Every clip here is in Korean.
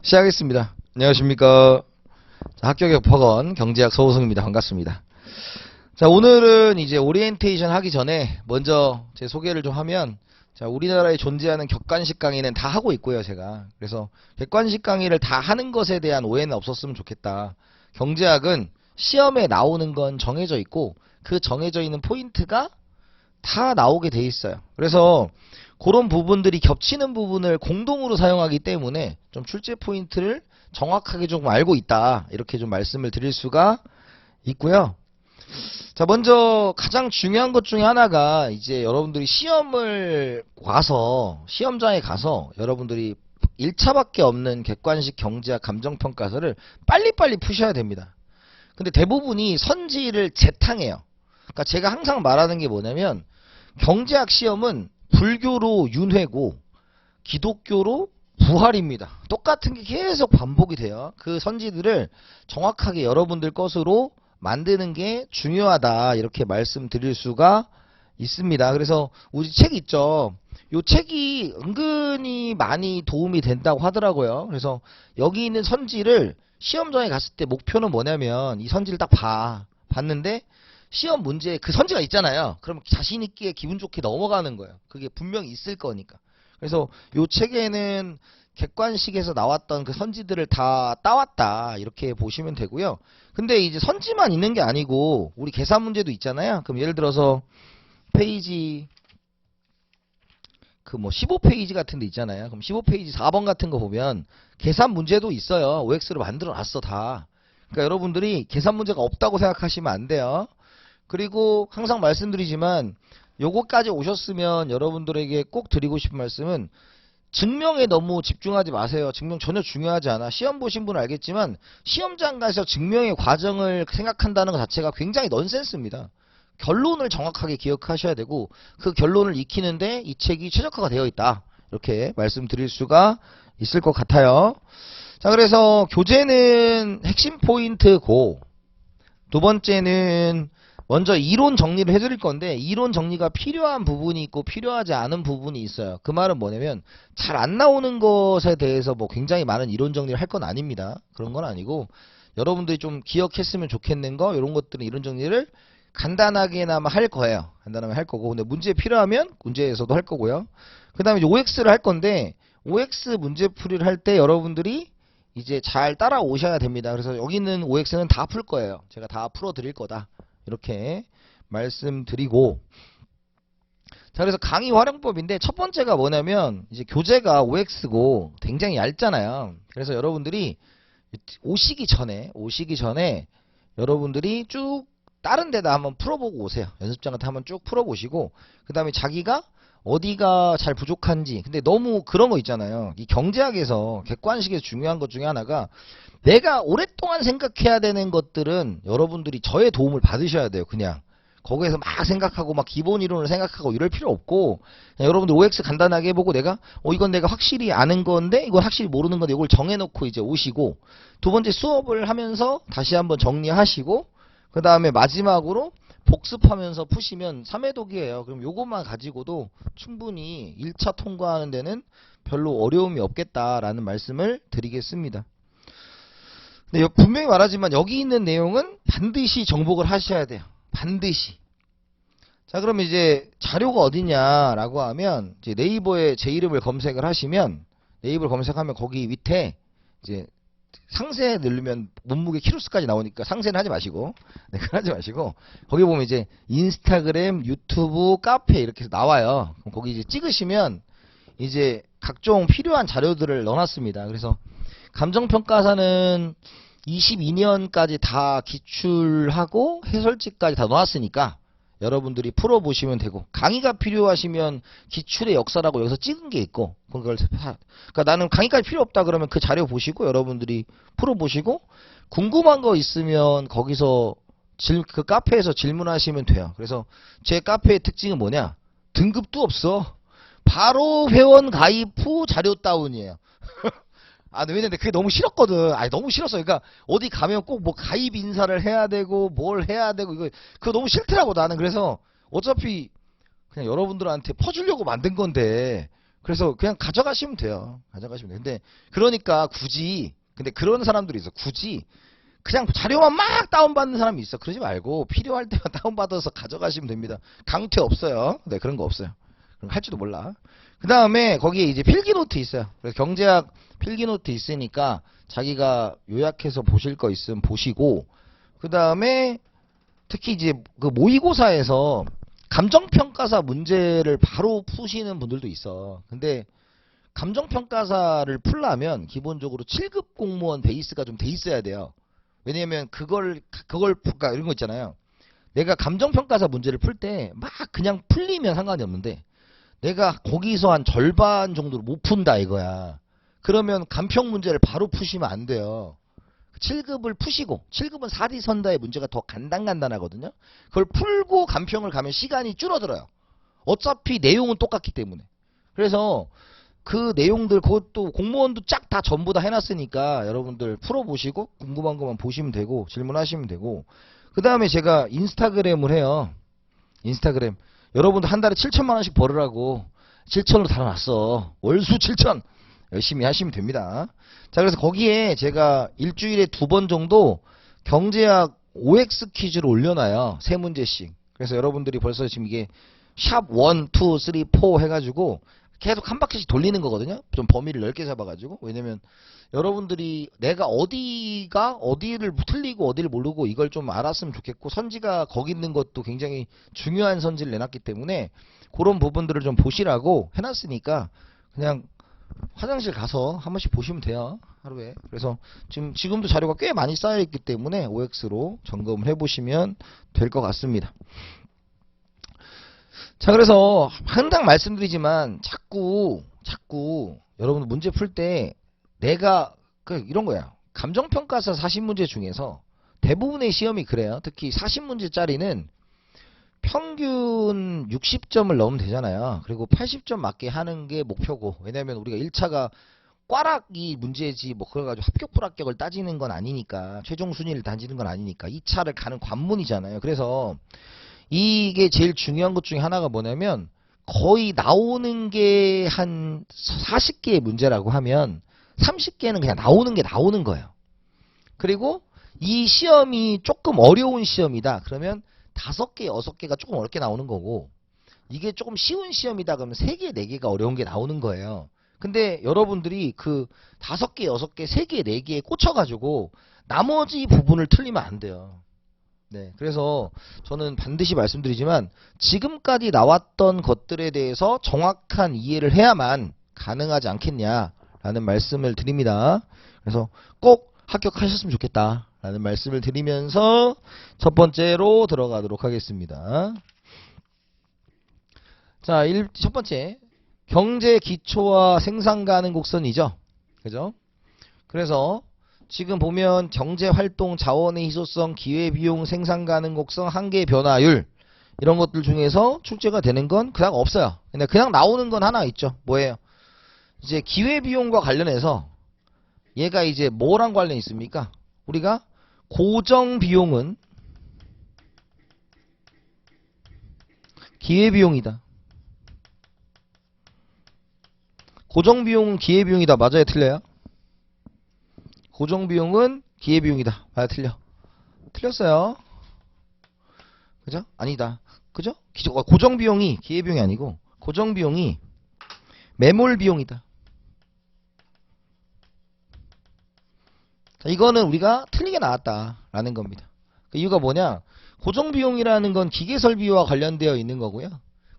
시작하겠습니다. 안녕하십니까. 자, 합격의 법학원 경제학 서우승입니다. 반갑습니다. 자, 오늘은 이제 오리엔테이션 하기 전에 먼저 제 소개를 좀 하면, 자, 우리나라에 존재하는 객관식 강의는 다 하고 있고요, 제가. 그래서 객관식 강의를 다 하는 것에 대한 오해는 없었으면 좋겠다. 경제학은 시험에 나오는 건 정해져 있고, 그 정해져 있는 포인트가 다 나오게 돼 있어요. 그래서 그런 부분들이 겹치는 부분을 공동으로 사용하기 때문에 좀 출제 포인트를 정확하게 좀 알고 있다, 이렇게 좀 말씀을 드릴 수가 있고요. 자, 먼저 가장 중요한 것 중에 하나가 이제 여러분들이 시험을 와서 시험장에 가서 여러분들이 1차밖에 없는 객관식 경제학 감정평가서를 빨리빨리 푸셔야 됩니다. 근데 대부분이 선지를 재탕해요. 그러니까 제가 항상 말하는 게 뭐냐면, 경제학 시험은 불교로 윤회고 기독교로 부활입니다. 똑같은 게 계속 반복이 돼요. 그 선지들을 정확하게 여러분들 것으로 만드는 게 중요하다, 이렇게 말씀드릴 수가 있습니다. 그래서 우리 책 있죠. 요 책이 은근히 많이 도움이 된다고 하더라고요. 그래서 여기 있는 선지를 시험장에 갔을 때 목표는 뭐냐면, 이 선지를 딱 봤는데 시험 문제에 그 선지가 있잖아요. 그럼 자신 있게 기분 좋게 넘어가는 거예요. 그게 분명히 있을 거니까. 그래서 요 책에는 객관식에서 나왔던 그 선지들을 다 따왔다, 이렇게 보시면 되고요. 근데 이제 선지만 있는 게 아니고 우리 계산 문제도 있잖아요. 그럼 예를 들어서 페이지 그 뭐 15페이지 같은 데 있잖아요. 그럼 15페이지 4번 같은 거 보면 계산 문제도 있어요. OX로 만들어 놨어, 다. 그러니까 여러분들이 계산 문제가 없다고 생각하시면 안 돼요. 그리고 항상 말씀드리지만, 요거까지 오셨으면 여러분들에게 꼭 드리고 싶은 말씀은, 증명에 너무 집중하지 마세요. 증명 전혀 중요하지 않아. 시험 보신 분은 알겠지만 시험장 가서 증명의 과정을 생각한다는 것 자체가 굉장히 넌센스입니다. 결론을 정확하게 기억하셔야 되고, 그 결론을 익히는데 이 책이 최적화가 되어 있다, 이렇게 말씀드릴 수가 있을 것 같아요. 자, 그래서 교재는 핵심 포인트고, 두 번째는 먼저 이론 정리를 해드릴 건데, 이론 정리가 필요한 부분이 있고 필요하지 않은 부분이 있어요. 그 말은 뭐냐면, 잘 안 나오는 것에 대해서 뭐 굉장히 많은 이론 정리를 할 건 아닙니다. 그런 건 아니고, 여러분들이 좀 기억했으면 좋겠는 거, 이런 것들은 이론 정리를 간단하게나마 할 거예요. 간단하게 할 거고, 근데 문제 필요하면 문제에서도 할 거고요. 그 다음에 OX를 할 건데, OX 문제풀이를 할 때 여러분들이 이제 잘 따라오셔야 됩니다. 그래서 여기 있는 OX는 다 풀 거예요. 제가 다 풀어 드릴 거다, 이렇게 말씀드리고. 자, 그래서 강의 활용법인데, 첫 번째가 뭐냐면, 이제 교재가 OX고 굉장히 얇잖아요. 그래서 여러분들이 오시기 전에 여러분들이 쭉 다른 데다 한번 풀어보고 오세요. 연습장 같은 한번 쭉 풀어보시고, 그 다음에 자기가 어디가 잘 부족한지. 근데 너무 그런 거 있잖아요. 이 경제학에서 객관식에서 중요한 것 중에 하나가, 내가 오랫동안 생각해야 되는 것들은 여러분들이 저의 도움을 받으셔야 돼요. 그냥 거기에서 막 생각하고 막 기본 이론을 생각하고 이럴 필요 없고, 그냥 여러분들 OX 간단하게 해보고, 내가 이건 내가 확실히 아는 건데 이건 확실히 모르는 건데, 이걸 정해놓고 이제 오시고, 두 번째 수업을 하면서 다시 한번 정리하시고, 그 다음에 마지막으로 복습하면서 푸시면 3회독이에요. 그럼 요것만 가지고도 충분히 1차 통과하는 데는 별로 어려움이 없겠다라는 말씀을 드리겠습니다. 근데 분명히 말하지만 여기 있는 내용은 반드시 정복을 하셔야 돼요. 반드시. 자, 그러면 이제 자료가 어디냐라고 하면, 이제 네이버에 제 이름을 검색을 하시면, 네이버를 검색하면 거기 밑에 이제 상세 누르면 몸무게 키로수까지 나오니까 상세는 하지 마시고, 네, 그건 하지 마시고, 거기 보면 이제 인스타그램, 유튜브, 카페 이렇게 해서 나와요. 그럼 거기 이제 찍으시면 이제 각종 필요한 자료들을 넣어놨습니다. 그래서 감정평가사는 22년까지 다 기출하고 해설지까지 다 넣었으니까 여러분들이 풀어보시면 되고, 강의가 필요하시면 기출의 역사라고 여기서 찍은 게 있고, 그러니까 나는 강의까지 필요 없다 그러면 그 자료 보시고 여러분들이 풀어보시고, 궁금한 거 있으면 거기서 그 카페에서 질문하시면 돼요. 그래서 제 카페의 특징은 뭐냐? 등급도 없어. 바로 회원 가입 후 자료 다운이에요. 아, 왜냐면 그게 너무 싫었거든. 아니, 너무 싫었어. 그러니까 어디 가면 꼭 뭐 가입 인사를 해야 되고 뭘 해야 되고, 그거 너무 싫더라고 나는. 그래서 어차피 그냥 여러분들한테 퍼주려고 만든 건데, 그래서 그냥 가져가시면 돼요. 가져가시면 돼요. 근데 그러니까 굳이 근데 그런 사람들이 있어. 굳이 그냥 자료만 막 다운받는 사람이 있어. 그러지 말고 필요할 때만 다운받아서 가져가시면 됩니다. 강퇴 없어요. 네, 그런 거 없어요. 그럼 할지도 몰라. 그 다음에 거기에 이제 필기노트 있어요. 그래서 경제학 필기노트 있으니까 자기가 요약해서 보실 거 있으면 보시고, 그 다음에 특히 이제 그 모의고사에서 감정평가사 문제를 바로 푸시는 분들도 있어. 근데 감정평가사를 풀려면 기본적으로 7급 공무원 베이스가 좀 돼 있어야 돼요. 왜냐면 그러니까 이런 거 있잖아요. 내가 감정평가사 문제를 풀 때 막 그냥 풀리면 상관이 없는데 내가 거기서 한 절반 정도를 못 푼다 이거야. 그러면 감평 문제를 바로 푸시면 안 돼요. 7급을 푸시고 7급은 사리선다의 문제가 더 간단하거든요. 그걸 풀고 감평을 가면 시간이 줄어들어요. 어차피 내용은 똑같기 때문에. 그래서 그 내용들 그것도 공무원도 쫙 다 전부 다 해놨으니까 여러분들 풀어보시고 궁금한 것만 보시면 되고 질문하시면 되고, 그 다음에 제가 인스타그램을 해요. 인스타그램 여러분들 한 달에 7천만 원씩 벌으라고 7천으로 달아놨어. 월수 7천 열심히 하시면 됩니다. 자, 그래서 거기에 제가 일주일에 2번 정도 경제학 OX 퀴즈를 올려놔요. 3문제씩. 그래서 여러분들이 벌써 지금 이게 샵 1, 2, 3, 4 해가지고 계속 한 바퀴씩 돌리는 거거든요. 좀 범위를 넓게 잡아가지고. 왜냐면 여러분들이 내가 어디를 틀리고 어디를 모르고 이걸 좀 알았으면 좋겠고, 선지가 거기 있는 것도 굉장히 중요한 선지를 내놨기 때문에 그런 부분들을 좀 보시라고 해놨으니까 그냥 화장실 가서 한 번씩 보시면 돼요. 하루에. 그래서 지금도 자료가 꽤 많이 쌓여있기 때문에 OX로 점검을 해보시면 될 것 같습니다. 자, 그래서 항상 말씀드리지만 자꾸 여러분 문제 풀 때 내가 이런 거야. 감정평가사 40문제 중에서 대부분의 시험이 그래요. 특히 40문제짜리는 평균 60점을 넣으면 되잖아요. 그리고 80점 맞게 하는 게 목표고, 왜냐면 우리가 1차가 꽈락이 문제지 뭐 그래가지고 합격 불합격을 따지는 건 아니니까, 최종 순위를 따지는 건 아니니까 2차를 가는 관문이잖아요. 그래서 이게 제일 중요한 것 중에 하나가 뭐냐면, 거의 나오는 게 한 40개의 문제라고 하면 30개는 그냥 나오는 거예요. 그리고 이 시험이 조금 어려운 시험이다 그러면 5개, 6개가 조금 어렵게 나오는 거고, 이게 조금 쉬운 시험이다 그러면 3개, 4개가 어려운 게 나오는 거예요. 근데 여러분들이 그 5개, 6개, 3개, 4개에 꽂혀가지고 나머지 부분을 틀리면 안 돼요. 네, 그래서 저는 반드시 말씀드리지만 지금까지 나왔던 것들에 대해서 정확한 이해를 해야만 가능하지 않겠냐라는 말씀을 드립니다. 그래서 꼭 합격하셨으면 좋겠다라는 말씀을 드리면서 첫 번째로 들어가도록 하겠습니다. 자, 첫 번째 경제 기초와 생산 가능 곡선이죠. 그죠? 그래서 지금 보면 경제활동, 자원의 희소성, 기회비용, 생산가능 곡선, 한계 변화율 이런 것들 중에서 출제가 되는 건 그냥 없어요. 근데 그냥 나오는 건 하나 있죠. 뭐예요? 이제 기회비용과 관련해서 얘가 이제 뭐랑 관련이 있습니까? 우리가 고정비용은 기회비용이다. 고정비용은 기회비용이다. 맞아요? 틀려요? 고정비용은 기회비용이다. 맞아? 틀려? 틀렸어요. 그죠? 아니다. 그죠? 고정비용이 기회비용이 아니고 고정비용이 매몰비용이다. 자, 이거는 우리가 틀리게 나왔다라는 겁니다. 그 이유가 뭐냐? 고정비용이라는 건 기계설비와 관련되어 있는 거고요.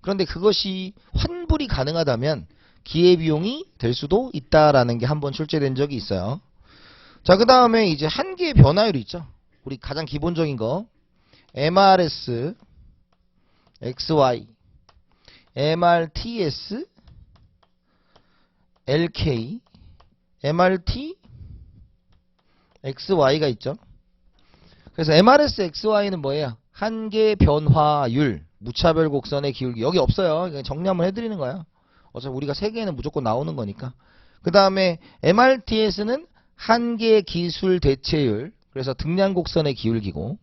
그런데 그것이 환불이 가능하다면 기회비용이 될 수도 있다라는 게 한번 출제된 적이 있어요. 자, 그 다음에 이제 한계 변화율이 있죠. 우리 가장 기본적인 거 MRS, XY, MRTS, LK, MRT, XY가 있죠. 그래서 MRS, XY는 뭐예요? 한계 변화율, 무차별 곡선의 기울기. 여기 없어요. 정리 한번 해드리는 거야. 어차피 우리가 3개는 무조건 나오는 거니까. 그 다음에 MRTS는 한계 기술 대체율, 그래서 등량 곡선의 기울기고,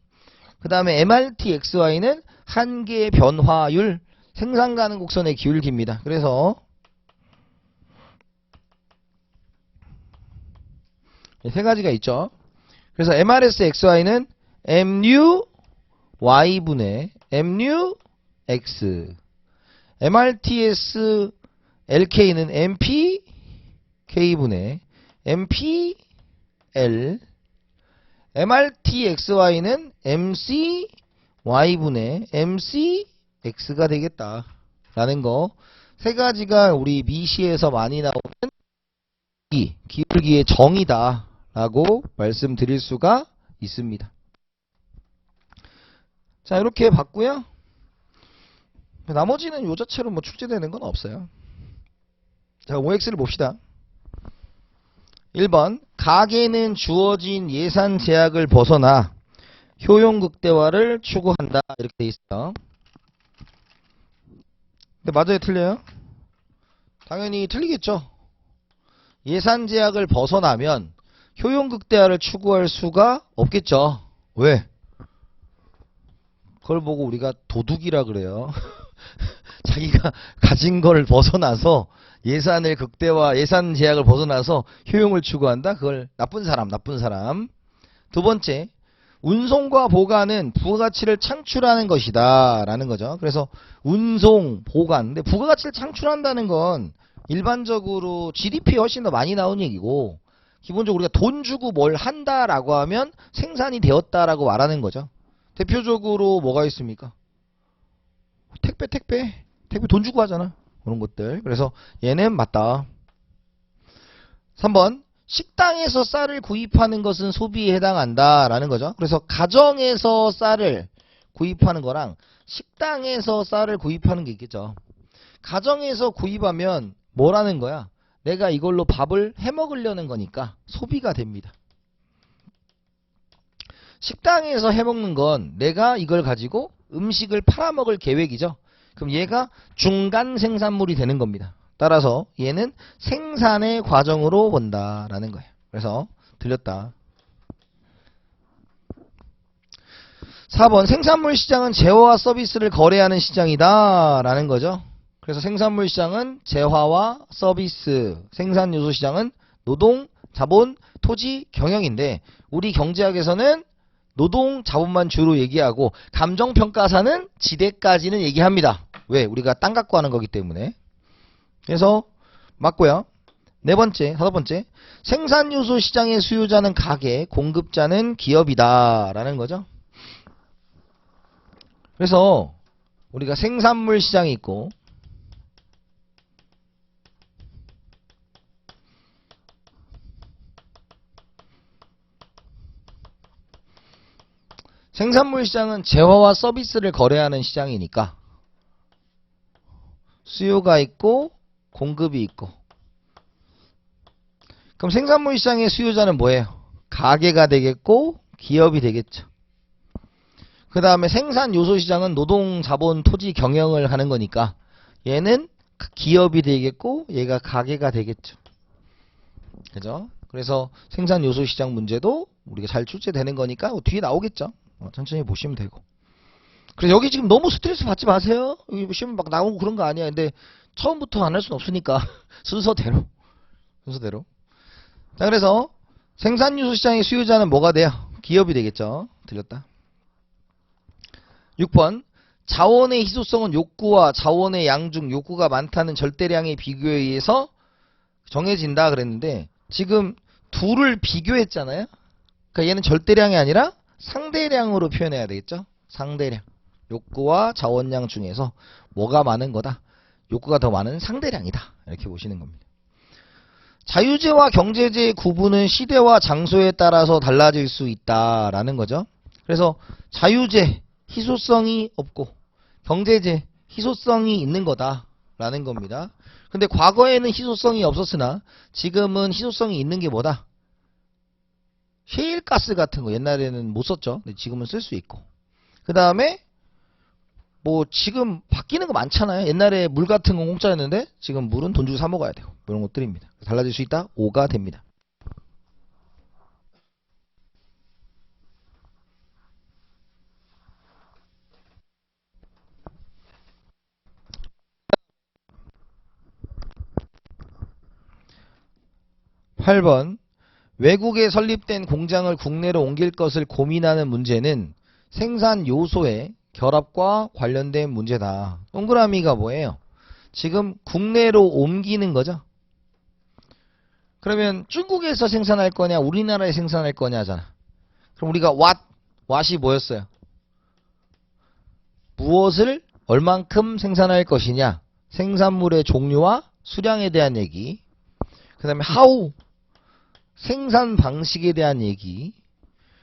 그 다음에 MRTXY는 한계 변화율, 생산 가능 곡선의 기울기입니다. 그래서 세 가지가 있죠. 그래서 MRS XY는 MU Y분의 MU X, MRTS LK는 MP K분의 MP L, MRTXY는 MC Y분의 MC X가 되겠다 라는 거. 세 가지가 우리 미시에서 많이 나오는 기울기의 정의다 라고 말씀드릴 수가 있습니다. 자, 이렇게 봤고요. 나머지는 요 자체로 뭐 출제되는 건 없어요. 자, OX를 봅시다. 1번 가계는 주어진 예산 제약을 벗어나 효용 극대화를 추구한다 이렇게 돼 있어요. 근데 맞아요, 틀려요? 당연히 틀리겠죠. 예산 제약을 벗어나면 효용 극대화를 추구할 수가 없겠죠. 왜? 그걸 보고 우리가 도둑이라 그래요. 자기가 가진 걸 벗어나서 예산을 극대화, 예산 제약을 벗어나서 효용을 추구한다? 그걸 나쁜 사람. 두 번째, 운송과 보관은 부가가치를 창출하는 것이다 라는 거죠. 그래서 운송, 보관. 근데 부가가치를 창출한다는 건 일반적으로 GDP에 훨씬 더 많이 나온 얘기고, 기본적으로 우리가 돈 주고 뭘 한다라고 하면 생산이 되었다라고 말하는 거죠. 대표적으로 뭐가 있습니까? 택배 돈 주고 하잖아. 그런 것들. 그래서 얘는 맞다. 3번 식당에서 쌀을 구입하는 것은 소비에 해당한다 라는 거죠. 그래서 가정에서 쌀을 구입하는 거랑 식당에서 쌀을 구입하는 게 있겠죠. 가정에서 구입하면 뭐라는 거야? 내가 이걸로 밥을 해 먹으려는 거니까 소비가 됩니다. 식당에서 해 먹는 건 내가 이걸 가지고 음식을 팔아먹을 계획이죠. 그럼 얘가 중간 생산물이 되는 겁니다. 따라서 얘는 생산의 과정으로 본다라는 거예요. 그래서 들렸다. 4번 생산물 시장은 재화와 서비스를 거래하는 시장이다 라는 거죠. 그래서 생산물 시장은 재화와 서비스, 생산 요소 시장은 노동, 자본, 토지, 경영인데 우리 경제학에서는 노동, 자본만 주로 얘기하고 감정평가사는 지대까지는 얘기합니다. 왜? 우리가 땅 갖고 하는 거기 때문에. 그래서 맞고요. 다섯 번째 생산 요소 시장의 수요자는 가게, 공급자는 기업이다 라는 거죠. 그래서 우리가 생산물 시장이 있고 생산물 시장은 재화와 서비스를 거래하는 시장이니까 수요가 있고 공급이 있고, 그럼 생산물 시장의 수요자는 뭐예요? 가게가 되겠고 기업이 되겠죠. 그 다음에 생산 요소 시장은 노동, 자본, 토지, 경영을 하는 거니까 얘는 기업이 되겠고 얘가 가게가 되겠죠. 그죠? 그래서 생산 요소 시장 문제도 우리가 잘 출제되는 거니까 뒤에 나오겠죠. 천천히 보시면 되고. 그래서 여기 지금 너무 스트레스 받지 마세요. 여기 시험 막 나오고 그런 거 아니야. 근데 처음부터 안 할 수는 없으니까 순서대로. 자, 그래서 생산 요소 시장의 수요자는 뭐가 돼요? 기업이 되겠죠. 들렸다. 6번 자원의 희소성은 욕구와 자원의 양 중 욕구가 많다는 절대량의 비교에 의해서 정해진다 그랬는데 지금 둘을 비교했잖아요. 그러니까 얘는 절대량이 아니라 상대량으로 표현해야 되겠죠. 상대량. 욕구와 자원량 중에서 뭐가 많은 거다? 욕구가 더 많은 상대량이다. 이렇게 보시는 겁니다. 자유재와 경제재의 구분은 시대와 장소에 따라서 달라질 수 있다라는 거죠. 그래서 자유재 희소성이 없고 경제재 희소성이 있는 거다라는 겁니다. 근데 과거에는 희소성이 없었으나 지금은 희소성이 있는 게 뭐다? 셰일가스 같은 거 옛날에는 못 썼죠. 근데 지금은 쓸 수 있고. 그 다음에 뭐 지금 바뀌는 거 많잖아요. 옛날에 물 같은 건 공짜였는데 지금 물은 돈 주고 사 먹어야 돼요. 이런 것들입니다. 달라질 수 있다. 5가 됩니다. (8번) 외국에 설립된 공장을 국내로 옮길 것을 고민하는 문제는 생산 요소의 결합과 관련된 문제다. 동그라미가 뭐예요? 지금 국내로 옮기는 거죠. 그러면 중국에서 생산할 거냐 우리나라에 생산할 거냐 하잖아. 그럼 우리가 왓이 뭐였어요? 무엇을 얼만큼 생산할 것이냐, 생산물의 종류와 수량에 대한 얘기, 그 다음에 how, 생산 방식에 대한 얘기,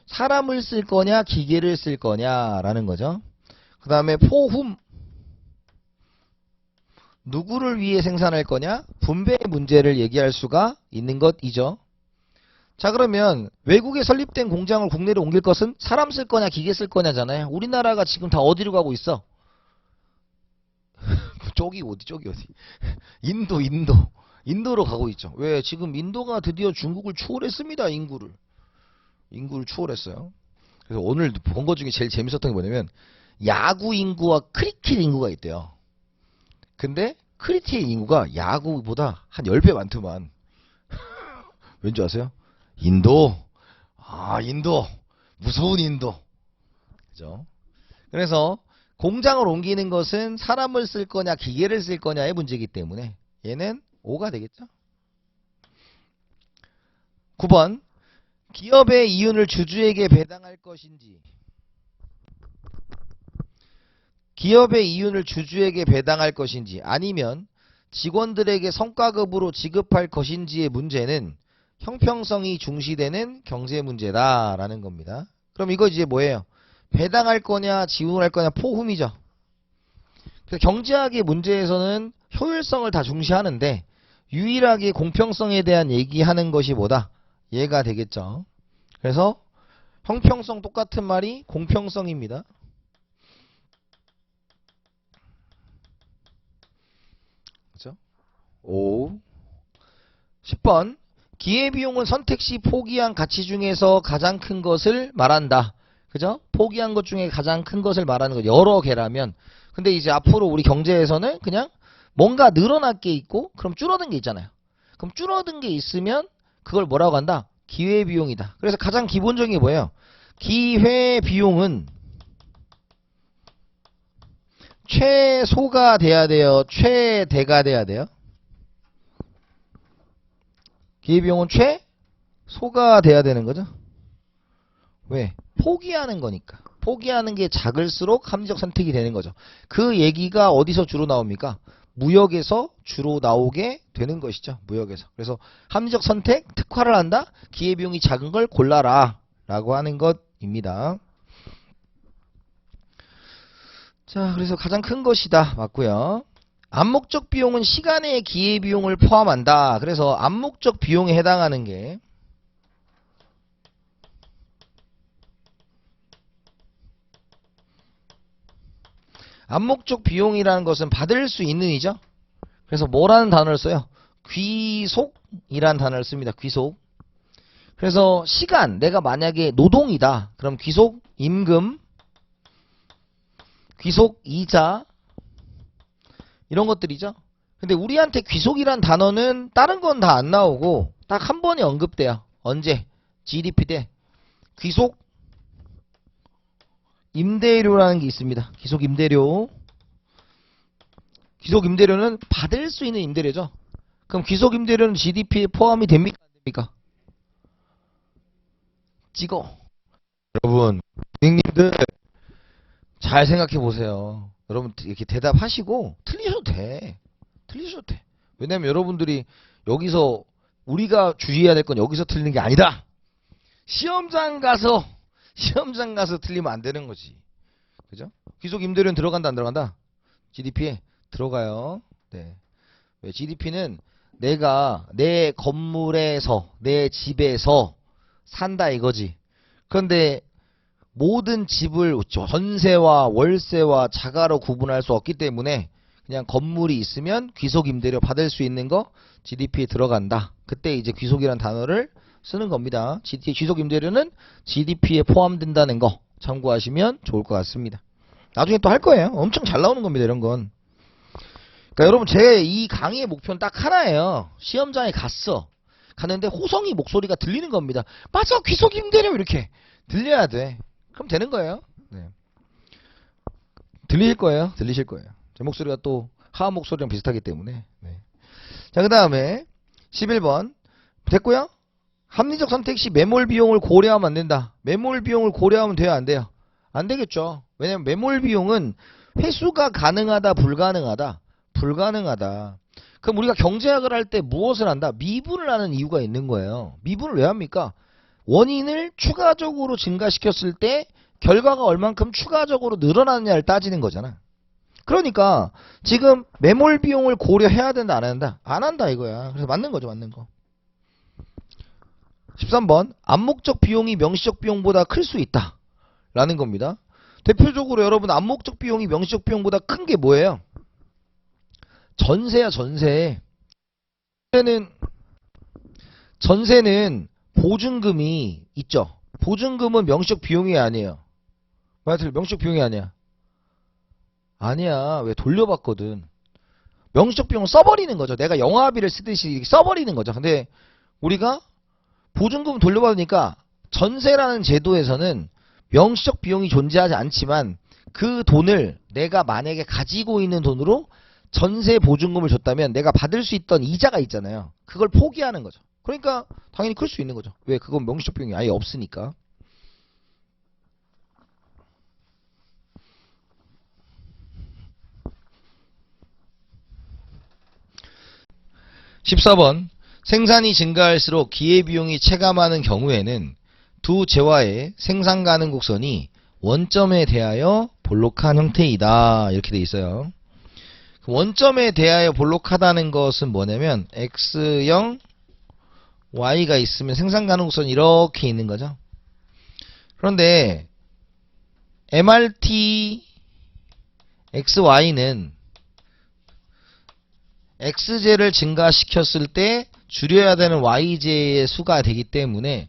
사람을 쓸 거냐 기계를 쓸 거냐라는 거죠. 그 다음에 for whom, 누구를 위해 생산할 거냐, 분배의 문제를 얘기할 수가 있는 것이죠. 자, 그러면 외국에 설립된 공장을 국내로 옮길 것은 사람 쓸 거냐 기계 쓸 거냐잖아요. 우리나라가 지금 다 어디로 가고 있어? 쪽이 어디? 인도로 가고 있죠. 왜? 지금 인도가 드디어 중국을 추월했습니다. 인구를 추월했어요. 그래서 오늘 본 것 중에 제일 재밌었던 게 뭐냐면 야구 인구와 크리켓 인구가 있대요. 근데 크리켓 인구가 야구보다 한 10배 많더만. 왠지 아세요? 인도. 무서운 인도. 그죠? 그래서 공장을 옮기는 것은 사람을 쓸 거냐 기계를 쓸 거냐의 문제이기 때문에 얘는 O가 되겠죠. 9번. 기업의 이윤을 주주에게 배당할 것인지, 기업의 이윤을 주주에게 배당할 것인지 아니면 직원들에게 성과급으로 지급할 것인지의 문제는 형평성이 중시되는 경제 문제다라는 겁니다. 그럼 이거 이제 뭐예요? 배당할 거냐 지원할 거냐 포흠이죠. 그래서 경제학의 문제에서는 효율성을 다 중시하는데 유일하게 공평성에 대한 얘기하는 것이 뭐다? 얘가 되겠죠. 그래서 형평성 똑같은 말이 공평성입니다. 그죠? 10번. 기회비용은 선택 시 포기한 가치 중에서 가장 큰 것을 말한다. 그죠? 포기한 것 중에 가장 큰 것을 말하는 거. 여러 개라면. 근데 이제 앞으로 우리 경제에서는 그냥 뭔가 늘어날 게 있고 그럼 줄어든 게 있잖아요. 그럼 줄어든 게 있으면 그걸 뭐라고 한다? 기회비용이다. 그래서 가장 기본적인 게 뭐예요? 기회비용은 최소가 돼야 돼요? 최대가 돼야 돼요? 기회비용은 최소가 돼야 되는 거죠. 왜? 포기하는 거니까. 포기하는 게 작을수록 합리적 선택이 되는 거죠. 그 얘기가 어디서 주로 나옵니까? 무역에서 주로 나오게 되는 것이죠. 무역에서. 그래서 합리적 선택, 특화를 한다. 기회비용이 작은 걸 골라라 라고 하는 것입니다. 자, 그래서 가장 큰 것이다. 맞고요. 암묵적 비용은 시간의 기회비용을 포함한다. 그래서 암묵적 비용에 해당하는 게 암묵적 비용이라는 것은 받을 수 있는 이죠. 그래서 뭐라는 단어를 써요? 귀속이라는 단어를 씁니다. 귀속. 그래서 시간, 내가 만약에 노동이다. 그럼 귀속 임금, 귀속 이자 이런 것들이죠. 근데 우리한테 귀속이란 단어는 다른 건 다 안 나오고 딱 한 번에 언급돼요. 언제? GDP 때 귀속 임대료라는 게 있습니다. 귀속 임대료. 귀속 임대료는 받을 수 있는 임대료죠. 그럼 귀속 임대료는 GDP에 포함이 됩니까? 안 됩니까? 찍어. 여러분, 고객님들 잘 생각해 보세요. 여러분 이렇게 대답하시고 틀리셔도 돼. 왜냐면 여러분들이 여기서 우리가 주의해야 될 건 여기서 틀리는 게 아니다. 시험장 가서 틀리면 안 되는 거지. 그죠? 귀속 임대료는 들어간다 안 들어간다? GDP에 들어가요. 네. 왜? GDP는 내가 내 건물에서 내 집에서 산다 이거지. 그런데 모든 집을 전세와 월세와 자가로 구분할 수 없기 때문에 그냥 건물이 있으면 귀속 임대료 받을 수 있는 거 GDP에 들어간다. 그때 이제 귀속이라는 단어를 쓰는 겁니다. 귀속 임대료는 GDP에 포함된다는 거 참고하시면 좋을 것 같습니다. 나중에 또 할 거예요. 엄청 잘 나오는 겁니다. 이런 건. 그러니까 여러분 제 이 강의의 목표는 딱 하나예요. 시험장에 갔어. 가는데 호성이 목소리가 들리는 겁니다. 맞아, 귀속이 힘들어. 이렇게 들려야 돼. 그럼 되는 거예요. 네. 들리실 거예요. 들리실 거예요. 제 목소리가 또 하하 목소리랑 비슷하기 때문에. 네. 자, 그 다음에 11번 됐고요. 합리적 선택 시 매몰 비용을 고려하면 안 된다. 매몰 비용을 고려하면 돼요, 안 돼요? 안 되겠죠. 왜냐면 매몰 비용은 회수가 가능하다, 불가능하다? 불가능하다. 그럼 우리가 경제학을 할 때 무엇을 한다? 미분을 하는 이유가 있는 거예요. 미분을 왜 합니까? 원인을 추가적으로 증가시켰을 때 결과가 얼만큼 추가적으로 늘어나느냐를 따지는 거잖아. 그러니까 지금 매몰 비용을 고려해야 된다, 안 한다? 안 한다 이거야. 그래서 맞는 거죠, 맞는 거. 13번 암묵적 비용이 명시적 비용보다 클 수 있다 라는 겁니다. 대표적으로 여러분 암묵적 비용이 명시적 비용보다 큰 게 뭐예요? 전세야, 전세. 전세는 보증금이 있죠. 보증금은 명시적 비용이 아니에요. 명시적 비용이 아니야. 아니야. 왜? 돌려받거든. 명시적 비용은 써버리는 거죠. 내가 영화비를 쓰듯이 써버리는 거죠. 근데 우리가 보증금 돌려받으니까 전세라는 제도에서는 명시적 비용이 존재하지 않지만 그 돈을 내가 만약에 가지고 있는 돈으로 전세 보증금을 줬다면 내가 받을 수 있던 이자가 있잖아요. 그걸 포기하는 거죠. 그러니까 당연히 클 수 있는 거죠. 왜? 그건 명시적 비용이 아예 없으니까. 14번 생산이 증가할수록 기회비용이 체감하는 경우에는 두 재화의 생산 가능 곡선이 원점에 대하여 볼록한 형태이다. 이렇게 돼 있어요. 원점에 대하여 볼록하다는 것은 뭐냐면 X0, Y가 있으면 생산 가능 곡선이 이렇게 있는 거죠. 그런데 MRT XY는 X제를 증가시켰을 때 줄여야 되는 Y제의 수가 되기 때문에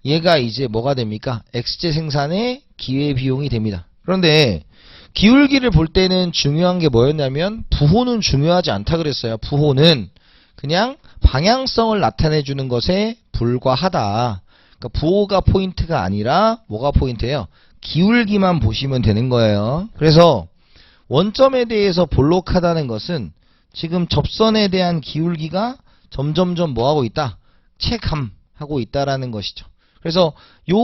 얘가 이제 뭐가 됩니까? X제 생산의 기회비용이 됩니다. 그런데 기울기를 볼 때는 중요한 게 뭐였냐면 부호는 중요하지 않다 그랬어요. 부호는 그냥 방향성을 나타내주는 것에 불과하다. 그러니까 부호가 포인트가 아니라 뭐가 포인트예요? 기울기만 보시면 되는 거예요. 그래서 원점에 대해서 볼록하다는 것은 지금 접선에 대한 기울기가 점점점 뭐하고 있다? 체감하고 있다라는 것이죠. 그래서 요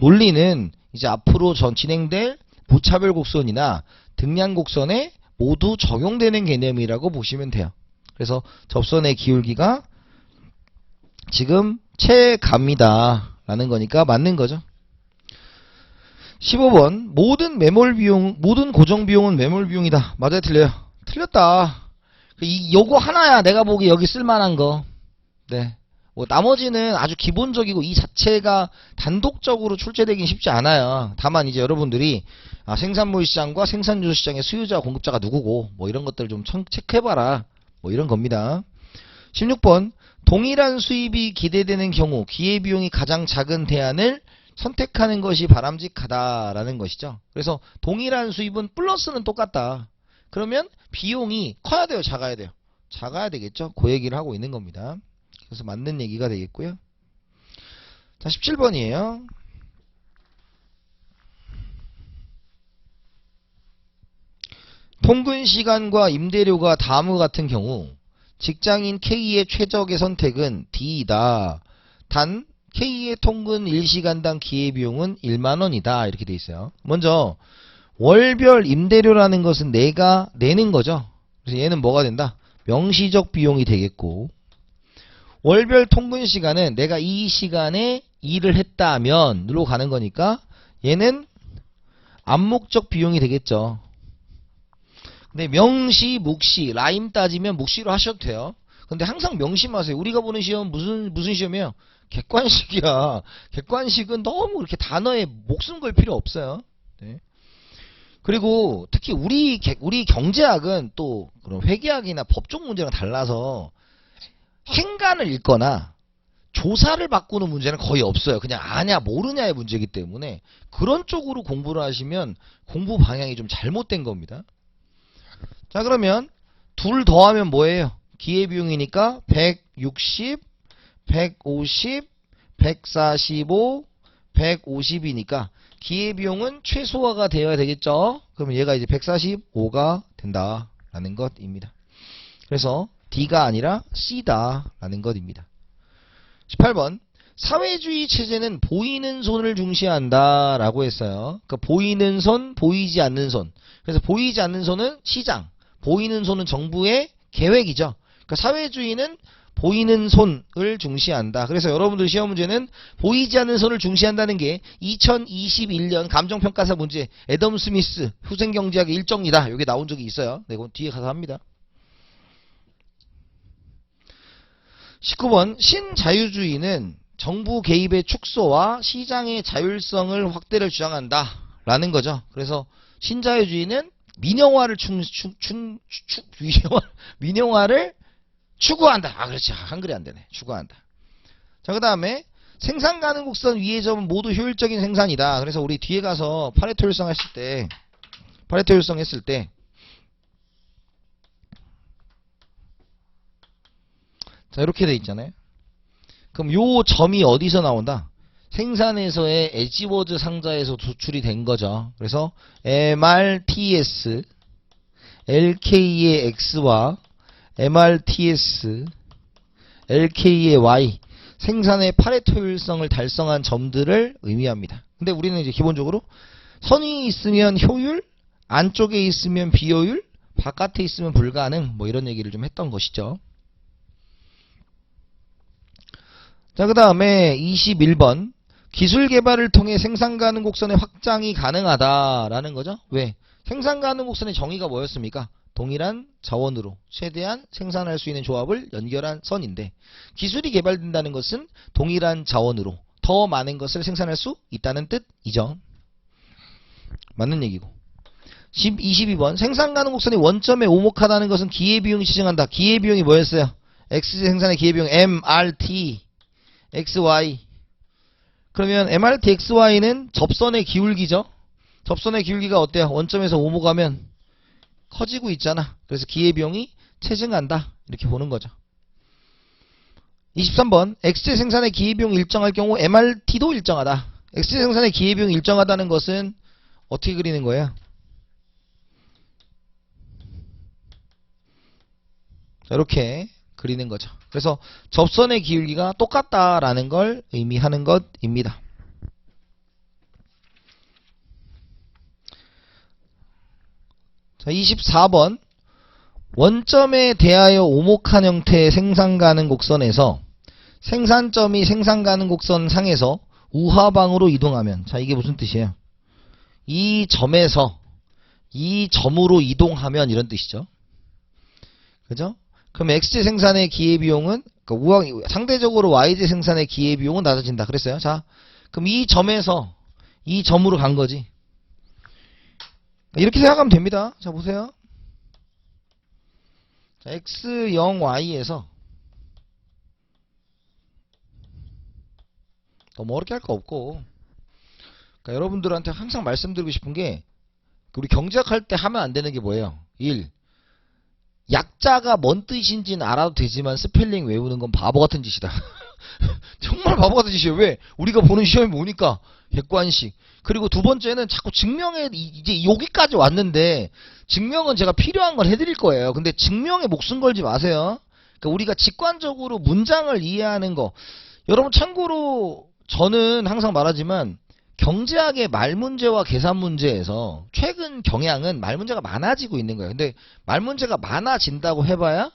논리는 이제 앞으로 진행될 무차별 곡선이나 등량 곡선에 모두 적용되는 개념이라고 보시면 돼요. 그래서 접선의 기울기가 지금 체감이다 라는 거니까 맞는 거죠. 15번 모든 매몰 비용, 모든 고정 비용은 매몰 비용이다. 맞아요, 틀려요? 틀렸다. 요거 하나야 내가 보기 여기 쓸만한 거. 네. 뭐 나머지는 아주 기본적이고 이 자체가 단독적으로 출제되긴 쉽지 않아요. 다만 이제 여러분들이 생산물 시장과 생산주 시장의 수요자 공급자가 누구고 뭐 이런 것들을 좀 체크해봐라. 뭐 이런 겁니다. 16번 동일한 수입이 기대되는 경우 기회비용이 가장 작은 대안을 선택하는 것이 바람직하다라는 것이죠. 그래서 동일한 수입은 플러스는 똑같다. 그러면 비용이 커야 돼요, 작아야 돼요? 작아야 되겠죠. 그 얘기를 하고 있는 겁니다. 그래서 맞는 얘기가 되겠고요. 자, 17번이에요. 통근 시간과 임대료가 다음과 같은 경우 직장인 K의 최적의 선택은 D이다. 단 K의 통근 1시간당 기회비용은 1만원이다. 이렇게 돼 있어요. 먼저 월별 임대료라는 것은 내가 내는 거죠. 그래서 얘는 뭐가 된다? 명시적 비용이 되겠고, 월별 통근 시간은 내가 이 시간에 일을 했다면으로 가는 거니까 얘는 암묵적 비용이 되겠죠. 근데 명시, 묵시, 라임 따지면 묵시로 하셔도 돼요. 근데 항상 명심하세요. 우리가 보는 시험 무슨 시험이에요? 객관식이야. 객관식은 너무 이렇게 단어에 목숨 걸 필요 없어요. 네. 그리고 특히 우리 경제학은 또 그런 회계학이나 법적 문제랑 달라서 행간을 읽거나 조사를 바꾸는 문제는 거의 없어요. 그냥 아냐 모르냐의 문제이기 때문에 그런 쪽으로 공부를 하시면 공부 방향이 좀 잘못된 겁니다. 자, 그러면 둘 더하면 뭐예요? 기회비용이니까 160, 150, 145, 150이니까 기회비용은 최소화가 되어야 되겠죠. 그러면 얘가 이제 145가 된다라는 것입니다. 그래서 D가 아니라 C다라는 것입니다. 18번 사회주의 체제는 보이는 손을 중시한다 라고 했어요. 그러니까 보이는 손, 보이지 않는 손. 그래서 보이지 않는 손은 시장, 보이는 손은 정부의 계획이죠. 그러니까 사회주의는 보이는 손을 중시한다. 그래서 여러분들 시험 문제는 보이지 않는 손을 중시한다는 게 2021년 감정평가사 문제 애덤 스미스 후생경제학의 일정이다. 이게 나온 적이 있어요. 네, 이건 뒤에 가서 합니다. 19번 신자유주의는 정부 개입의 축소와 시장의 자율성을 확대를 주장한다 라는 거죠. 그래서 신자유주의는 민영화를 민영화를 추구한다. 아 그렇지. 한글이 안되네. 추구한다. 자, 그 다음에 생산 가능 곡선 위의 점은 모두 효율적인 생산이다. 그래서 우리 뒤에 가서 파레토 효율성 했을 때 자, 이렇게 돼 있잖아요. 그럼 요 점이 어디서 나온다? 생산에서의 에지워즈 상자에서 도출이 된 거죠. 그래서 MRTS, LK의 X와 MRTS, LK의 Y, 생산의 파레토 효율성을 달성한 점들을 의미합니다. 근데 우리는 이제 기본적으로 선이 있으면 효율, 안쪽에 있으면 비효율, 바깥에 있으면 불가능, 뭐 이런 얘기를 좀 했던 것이죠. 자, 그 다음에 21번 기술 개발을 통해 생산 가능 곡선의 확장이 가능하다라는 거죠. 왜? 생산 가능 곡선의 정의가 뭐였습니까? 동일한 자원으로 최대한 생산할 수 있는 조합을 연결한 선인데 기술이 개발된다는 것은 동일한 자원으로 더 많은 것을 생산할 수 있다는 뜻이죠. 맞는 얘기고. 22번 생산 가능 곡선이 원점에 오목하다는 것은 기회비용이 시정한다. 기회비용이 뭐였어요? X 생산의 기회비용 MRT XY. 그러면 MRT XY는 접선의 기울기죠. 접선의 기울기가 어때요? 원점에서 오목하면 커지고 있잖아. 그래서 기회비용이 체증한다. 이렇게 보는 거죠. 23번 X제 생산의 기회비용이 일정할 경우 MRT도 일정하다. X제 생산의 기회비용이 일정하다는 것은 어떻게 그리는 거예요? 자, 이렇게 그리는 거죠. 그래서 접선의 기울기가 똑같다라는 걸 의미하는 것입니다. 자, 24번 원점에 대하여 오목한 형태의 생산 가능 곡선에서 생산점이 생산 가능 곡선 상에서 우하방으로 이동하면 자 이게 무슨 뜻이에요? 이 점에서 이 점으로 이동하면 이런 뜻이죠. 그죠? 그럼 X제 생산의 기회비용은 상대적으로 Y제 생산의 기회비용은 낮아진다 그랬어요. 자, 그럼 이 점에서 이 점으로 간 거지. 이렇게 생각하면 됩니다. 자, 보세요. 자, X0, Y에서 너무 어렵게 할 거 없고 그러니까 여러분들한테 항상 말씀드리고 싶은 게 우리 경제학 할 때 하면 안 되는 게 뭐예요? 1. 약자가 뭔 뜻인지는 알아도 되지만 스펠링 외우는 건 바보 같은 짓이다. 정말 바보 같은 짓이에요. 왜? 우리가 보는 시험이 뭐니까 객관식. 그리고 두 번째는 자꾸 증명에 이제 여기까지 왔는데 증명은 제가 필요한 걸 해드릴 거예요. 근데 증명에 목숨 걸지 마세요. 그러니까 우리가 직관적으로 문장을 이해하는 거. 여러분 참고로 저는 항상 말하지만 경제학의 말문제와 계산문제에서 최근 경향은 말문제가 많아지고 있는 거예요. 근데 말문제가 많아진다고 해봐야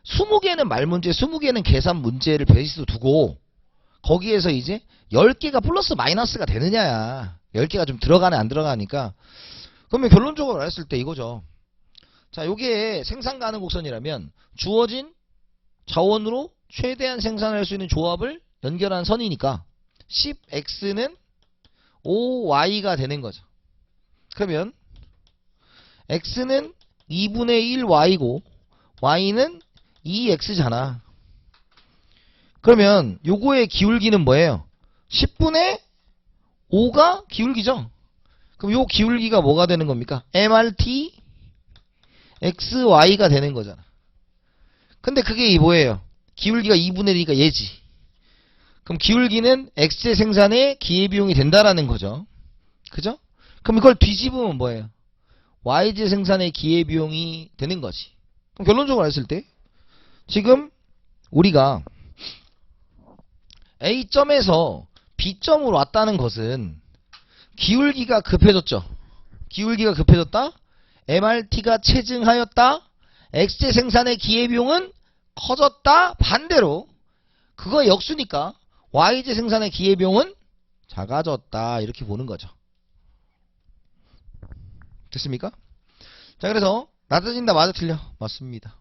20개는 말문제, 20개는 계산문제를 베이스로 두고 거기에서 이제 10개가 플러스 마이너스가 되느냐야. 10개가 좀 들어가네 안 들어가니까. 그러면 결론적으로 말했을 때 이거죠. 자, 요게 생산 가능 곡선이라면 주어진 자원으로 최대한 생산할 수 있는 조합을 연결한 선이니까 10x는 5y가 되는 거죠. 그러면 x는 2분의 1y고 y는 2x잖아. 그러면 요거의 기울기는 뭐예요? 10분의 5가 기울기죠. 그럼 요 기울기가 뭐가 되는 겁니까? MRT xy가 되는 거잖아. 근데 그게 뭐예요? 기울기가 2분의 1이니까 얘지. 그럼 기울기는 X의 생산에 기회비용이 된다라는 거죠. 그죠? 그럼 이걸 뒤집으면 뭐예요? YJ 생산의 기회비용이 되는 거지. 그럼 결론적으로 했을 때 지금 우리가 A점에서 B점으로 왔다는 것은 기울기가 급해졌죠. 기울기가 급해졌다. MRT가 체증하였다. X제 생산의 기회비용은 커졌다. 반대로 그거 역수니까 YJ 생산의 기회비용은 작아졌다. 이렇게 보는 거죠. 됐습니까? 자, 그래서 낮아진다. 맞아 틀려? 맞습니다.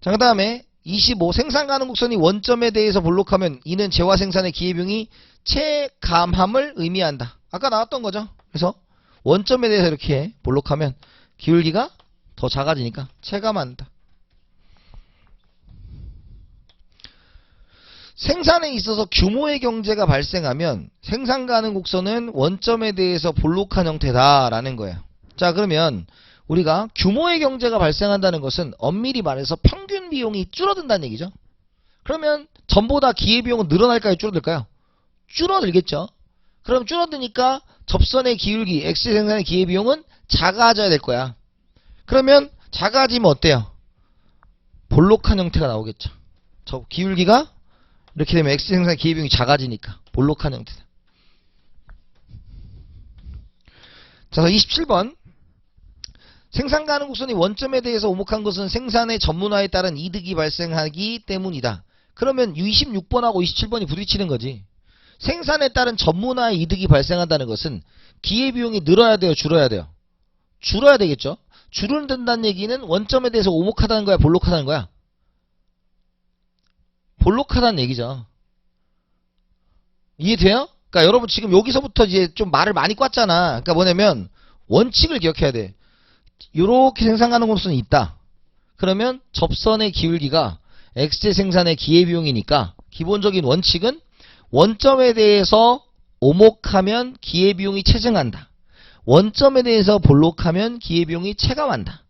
자, 그 다음에 25. 생산 가능 곡선이 원점에 대해서 볼록하면 이는 재화 생산의 기회비용이 체감함을 의미한다. 아까 나왔던 거죠. 그래서 원점에 대해서 이렇게 볼록하면 기울기가 더 작아지니까 체감한다. 생산에 있어서 규모의 경제가 발생하면 생산 가능 곡선은 원점에 대해서 볼록한 형태다라는 거예요. 자, 그러면 우리가 규모의 경제가 발생한다는 것은 엄밀히 말해서 평균 비용이 줄어든다는 얘기죠. 그러면 전보다 기회비용은 늘어날까요? 줄어들까요? 줄어들겠죠. 그럼 줄어드니까 접선의 기울기, X 생산의 기회비용은 작아져야 될 거야. 그러면 작아지면 어때요? 볼록한 형태가 나오겠죠. 저 기울기가 이렇게 되면 X 생산의 기회비용이 작아지니까 볼록한 형태다. 자, 27번. 생산 가능 곡선이 원점에 대해서 오목한 것은 생산의 전문화에 따른 이득이 발생하기 때문이다. 그러면 26번하고 27번이 부딪히는 거지. 생산에 따른 전문화의 이득이 발생한다는 것은 기회비용이 늘어야 돼요? 줄어야 돼요? 줄어야 되겠죠? 줄어든다는 얘기는 원점에 대해서 오목하다는 거야? 볼록하다는 거야? 볼록하다는 얘기죠. 이해돼요? 그러니까 여러분 지금 여기서부터 이제 좀 말을 많이 꽉잖아. 그러니까 뭐냐면 원칙을 기억해야 돼. 요렇게 생산 가능 곡선이 있다. 그러면 접선의 기울기가 X제 생산의 기회비용이니까 기본적인 원칙은 원점에 대해서 오목하면 기회비용이 체증한다. 원점에 대해서 볼록하면 기회비용이 체감한다.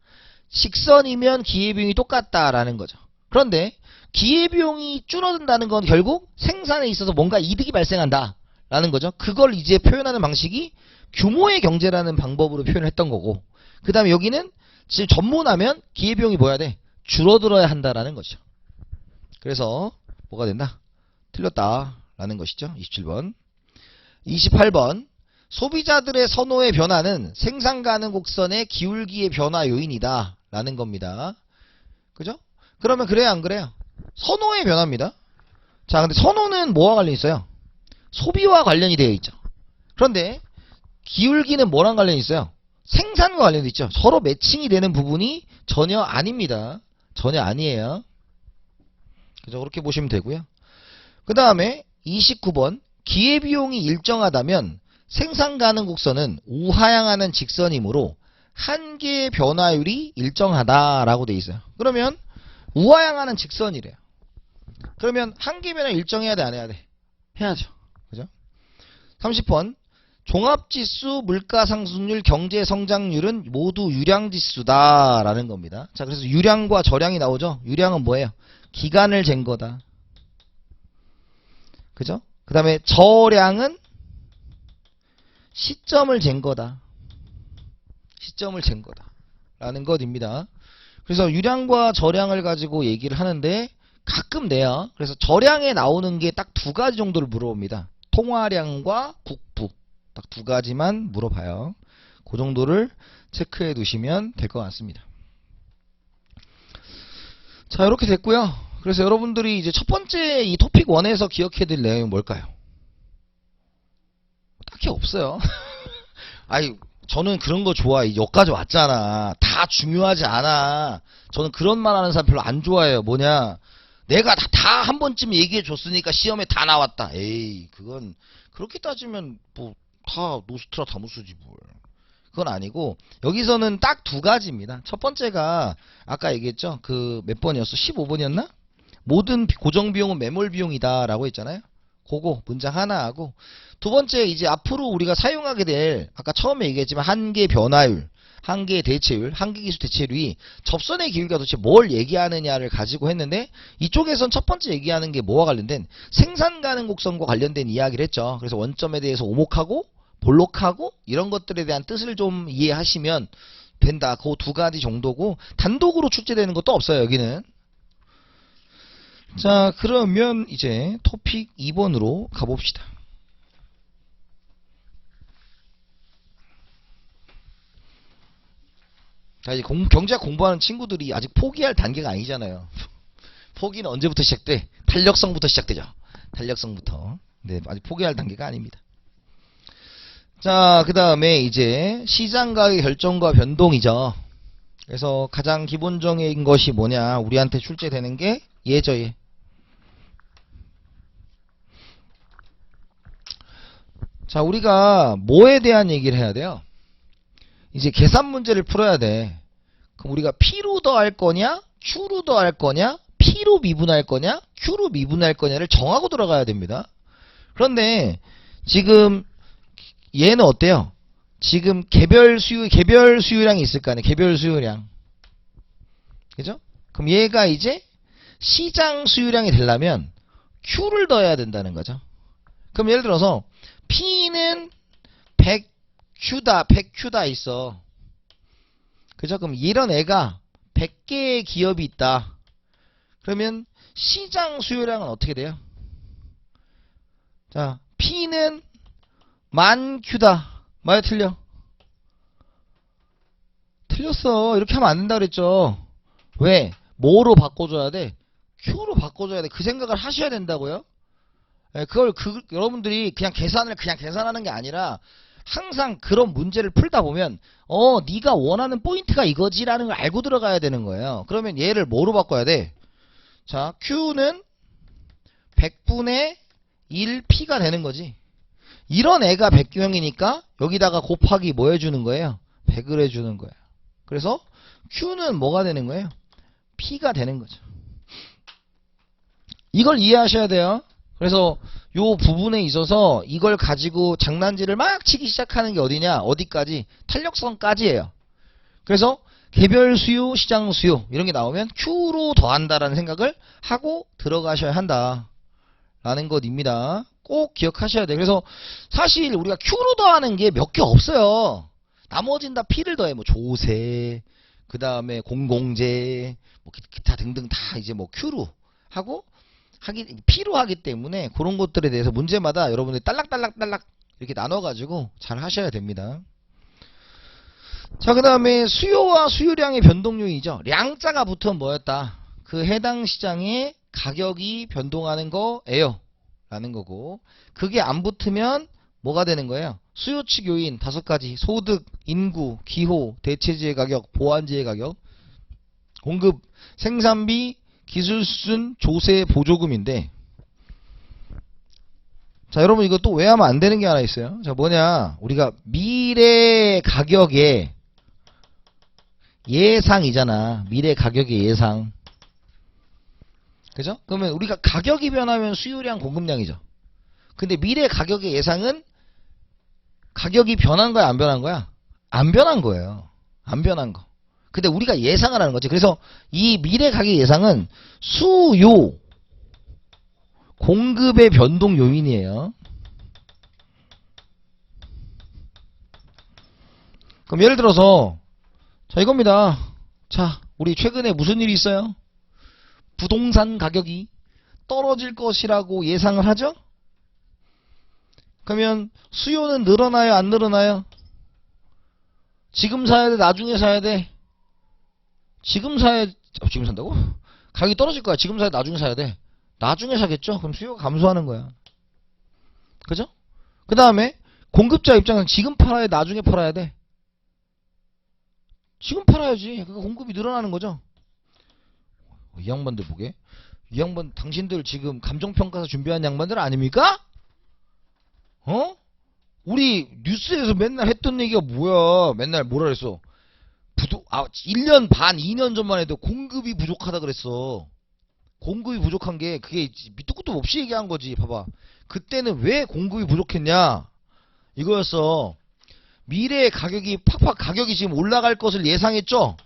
직선이면 기회비용이 똑같다라는 거죠. 그런데 기회비용이 줄어든다는 건 결국 생산에 있어서 뭔가 이득이 발생한다 라는 거죠. 그걸 이제 표현하는 방식이 규모의 경제라는 방법으로 표현을 했던 거고, 그 다음에 여기는 지금 전문하면 기회비용이 뭐야 돼? 줄어들어야 한다라는 거죠. 그래서 뭐가 된다? 틀렸다라는 것이죠. 27번. 28번. 소비자들의 선호의 변화는 생산 가능 곡선의 기울기의 변화 요인이다 라는 겁니다. 그죠? 그러면 그래요 안 그래요? 선호의 변화입니다. 자, 근데 선호는 뭐와 관련이 있어요? 소비와 관련이 되어 있죠. 그런데 기울기는 뭐랑 관련이 있어요? 생산과 관련이 있죠. 서로 매칭이 되는 부분이 전혀 아닙니다. 전혀 아니에요. 그죠? 그렇게 보시면 되고요. 그 다음에 29번. 기회비용이 일정하다면 생산 가능 곡선은 우하향하는 직선이므로 한계의 변화율이 일정하다라고 되어 있어요. 그러면 우하향하는 직선이래요. 그러면 한계 변화 일정해야 돼, 안 해야 돼? 해야죠. 그죠? 30번. 종합지수, 물가상승률, 경제성장률은 모두 유량지수다 라는 겁니다. 자, 그래서 유량과 저량이 나오죠. 유량은 뭐예요? 기간을 잰 거다. 그죠? 그 다음에 저량은 시점을 잰 거다. 시점을 잰 거다 라는 것입니다. 그래서 유량과 저량을 가지고 얘기를 하는데 가끔 내요. 그래서 저량에 나오는 게 딱 두 가지 정도를 물어봅니다. 통화량과 국부. 딱 두 가지만 물어봐요. 그 정도를 체크해 두시면 될 것 같습니다. 자, 이렇게 됐고요. 그래서 여러분들이 이제 첫 번째 이 토픽 1에서 기억해야 될 내용이 뭘까요? 딱히 없어요. 아니, 저는 그런 거 좋아해. 여기까지 왔잖아. 다 중요하지 않아. 저는 그런 말 하는 사람 별로 안 좋아해요. 뭐냐, 내가 다 한 번쯤 얘기해 줬으니까 시험에 다 나왔다. 에이, 그건 그렇게 따지면 뭐 다 노스트라다무스지 뭘. 그건 아니고 여기서는 딱 두 가지입니다. 첫 번째가 아까 얘기했죠. 그 몇 번이었어? 15번이었나? 모든 고정비용은 매몰비용이다 라고 했잖아요. 그거 문장 하나 하고, 두 번째 이제 앞으로 우리가 사용하게 될 아까 처음에 얘기했지만 한계 변화율, 한계 대체율, 한계 기수 대체율이 접선의 기울기가 도대체 뭘 얘기하느냐를 가지고 했는데 이쪽에선 첫 번째 얘기하는 게 뭐와 관련된 생산 가능 곡선과 관련된 이야기를 했죠. 그래서 원점에 대해서 오목하고 볼록하고 이런 것들에 대한 뜻을 좀 이해하시면 된다. 그 두 가지 정도고 단독으로 출제되는 것도 없어요. 여기는. 자, 그러면 이제 토픽 2번으로 가봅시다. 자, 이제 경제학 공부하는 친구들이 아직 포기할 단계가 아니잖아요. 포기는 언제부터 시작돼? 탄력성부터 시작되죠. 탄력성부터. 네, 아직 포기할 단계가 아닙니다. 자, 그 다음에 이제 시장가의 결정과 변동이죠. 그래서 가장 기본적인 것이 뭐냐, 우리한테 출제되는 게 얘죠, 얘. 자, 우리가 뭐에 대한 얘기를 해야 돼요? 이제 계산 문제를 풀어야 돼. 그럼 우리가 P로 더할 거냐, Q로 더할 거냐, P로 미분할 거냐, Q로 미분할 거냐를 정하고 들어가야 됩니다. 그런데 지금 얘는 어때요? 지금 개별 수요량이 있을 거 아니에요. 개별 수요량. 그죠? 그럼 얘가 이제 시장 수요량이 되려면 Q를 더해야 된다는 거죠. 그럼 예를 들어서 P는 100Q다 있어. 그죠? 그럼 이런 애가 100개의 기업이 있다. 그러면 시장 수요량은 어떻게 돼요? 자, P는 10,000Q다. 맞아, 틀려? 틀렸어. 이렇게 하면 안 된다 그랬죠. 왜? 뭐로 바꿔줘야 돼? Q로 바꿔줘야 돼. 그 생각을 하셔야 된다고요. 그걸 여러분들이 그냥 계산하는 게 아니라 항상 그런 문제를 풀다 보면 네가 원하는 포인트가 이거지라는 걸 알고 들어가야 되는 거예요. 그러면 얘를 뭐로 바꿔야 돼? 자, Q는 100분의 1P가 되는 거지. 이런 애가 100규형이니까 여기다가 곱하기 뭐 해주는 거예요? 100을 해주는 거예요. 그래서 Q는 뭐가 되는 거예요? P가 되는 거죠. 이걸 이해하셔야 돼요. 그래서 요 부분에 있어서 이걸 가지고 장난질을 막 치기 시작하는 게 어디냐? 어디까지? 탄력성까지예요. 그래서 개별 수요, 시장 수요 이런 게 나오면 Q로 더한다라는 생각을 하고 들어가셔야 한다. 라는 것입니다. 꼭 기억하셔야 돼요. 그래서 사실 우리가 Q로 더하는 게 몇 개 없어요. 나머지는 다 P를 더해. 뭐 조세, 그 다음에 공공재, 뭐 기타 등등 다 이제 뭐 Q로 하고 P로 하기 때문에 그런 것들에 대해서 문제마다 여러분들이 딸락딸락 이렇게 나눠가지고 잘 하셔야 됩니다. 자, 그 다음에 수요와 수요량의 변동요이죠. 량자가 붙으면 뭐였다? 그 해당 시장의 가격이 변동하는 거예요. 라는 거고, 그게 안 붙으면 뭐가 되는 거예요? 수요 측 요인 5가지. 소득, 인구, 기호, 대체지의 가격, 보완지의 가격, 공급, 생산비, 기술 수준, 조세, 보조금인데, 자, 여러분 이거 또 왜 하면 안 되는 게 하나 있어요. 자, 뭐냐, 우리가 미래 가격의 예상이잖아. 미래 가격의 예상. 그죠? 그러면 우리가 가격이 변하면 수요량, 공급량이죠. 근데 미래 가격의 예상은 가격이 변한 거야, 안 변한 거야? 안 변한 거예요. 안 변한 거. 근데 우리가 예상을 하는 거지. 그래서 이 미래 가격 예상은 수요, 공급의 변동 요인이에요. 그럼 예를 들어서 자, 이겁니다. 자, 우리 최근에 무슨 일이 있어요? 부동산 가격이 떨어질 것이라고 예상을 하죠? 그러면 수요는 늘어나요, 안 늘어나요? 지금 사야 돼, 나중에 사야 돼? 지금 산다고? 가격이 떨어질 거야. 지금 사야 돼, 나중에 사야 돼? 나중에 사겠죠? 그럼 수요가 감소하는 거야. 그죠? 그 다음에 공급자 입장에서 지금 팔아야 돼, 나중에 팔아야 돼? 지금 팔아야지. 그러니까 공급이 늘어나는 거죠. 이 양반들 보게. 이 양반 당신들 지금 감정평가서 준비한 양반들 아닙니까? 우리 뉴스에서 맨날 했던 얘기가 뭐야? 맨날 뭐라 그랬어? 1년 반, 2년 전만 해도 공급이 부족하다 그랬어. 공급이 부족한 게 그게 밑도 끝도 없이 얘기한 거지. 봐봐. 그때는 왜 공급이 부족했냐? 이거였어. 미래의 가격이 팍팍 가격이 지금 올라갈 것을 예상했죠.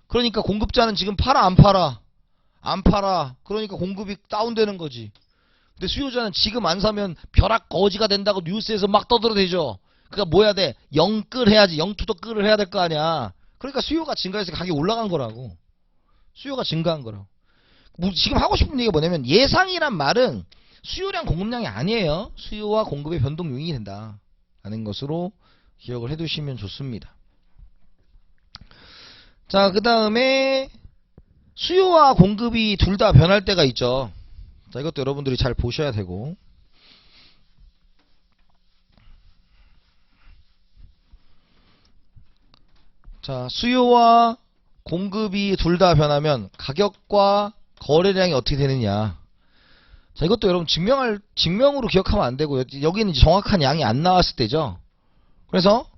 그러니까 공급자는 지금 팔아 안 팔아? 안 팔아. 그러니까 공급이 다운되는 거지. 근데 수요자는 지금 안 사면 벼락 거지가 된다고 뉴스에서 막 떠들어대죠. 그러니까 뭐 해야 돼? 영끌 해야지. 영투더 끌을 해야 될 거 아니야. 그러니까 수요가 증가해서 가격이 올라간 거라고. 수요가 증가한 거라고. 지금 하고 싶은 얘기가 뭐냐면 예상이란 말은 수요량 공급량이 아니에요. 수요와 공급의 변동 요인이 된다 라는 것으로 기억을 해두시면 좋습니다. 자, 그 다음에 수요와 공급이 둘 다 변할 때가 있죠. 자, 이것도 여러분들이 잘 보셔야 되고. 자, 수요와 공급이 둘 다 변하면 가격과 거래량이 어떻게 되느냐. 자, 이것도 여러분 증명으로 기억하면 안 되고요. 여기는 이제 정확한 양이 안 나왔을 때죠. 그래서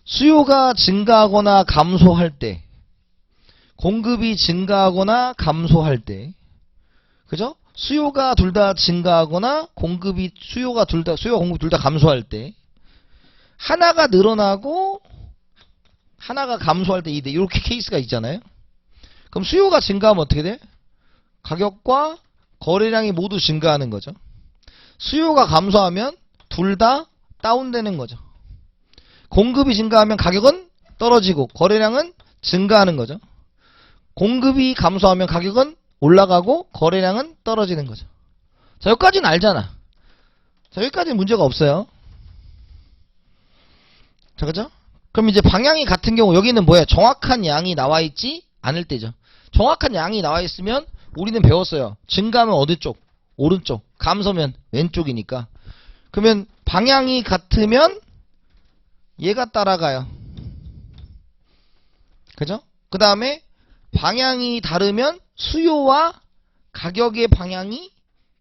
수요가 증가하거나 감소할 때, 공급이 증가하거나 감소할 때, 그죠? 수요가 둘 다 증가하거나 수요와 공급이 둘 다 감소할 때, 하나가 늘어나고 하나가 감소할 때 이렇게 케이스가 있잖아요. 그럼 수요가 증가하면 어떻게 돼? 가격과 거래량이 모두 증가하는 거죠. 수요가 감소하면 둘 다 다운되는 거죠. 공급이 증가하면 가격은 떨어지고 거래량은 증가하는 거죠. 공급이 감소하면 가격은 올라가고 거래량은 떨어지는 거죠. 자, 여기까지는 알잖아. 자, 여기까지는 문제가 없어요. 자, 그죠? 그럼 이제 방향이 같은 경우 여기는 뭐야? 정확한 양이 나와 있지 않을 때죠. 정확한 양이 나와 있으면 우리는 배웠어요. 증가하면 어디 쪽? 오른쪽. 감소면 왼쪽이니까. 그러면 방향이 같으면 얘가 따라가요. 그죠? 그 다음에 방향이 다르면 수요와 가격의 방향이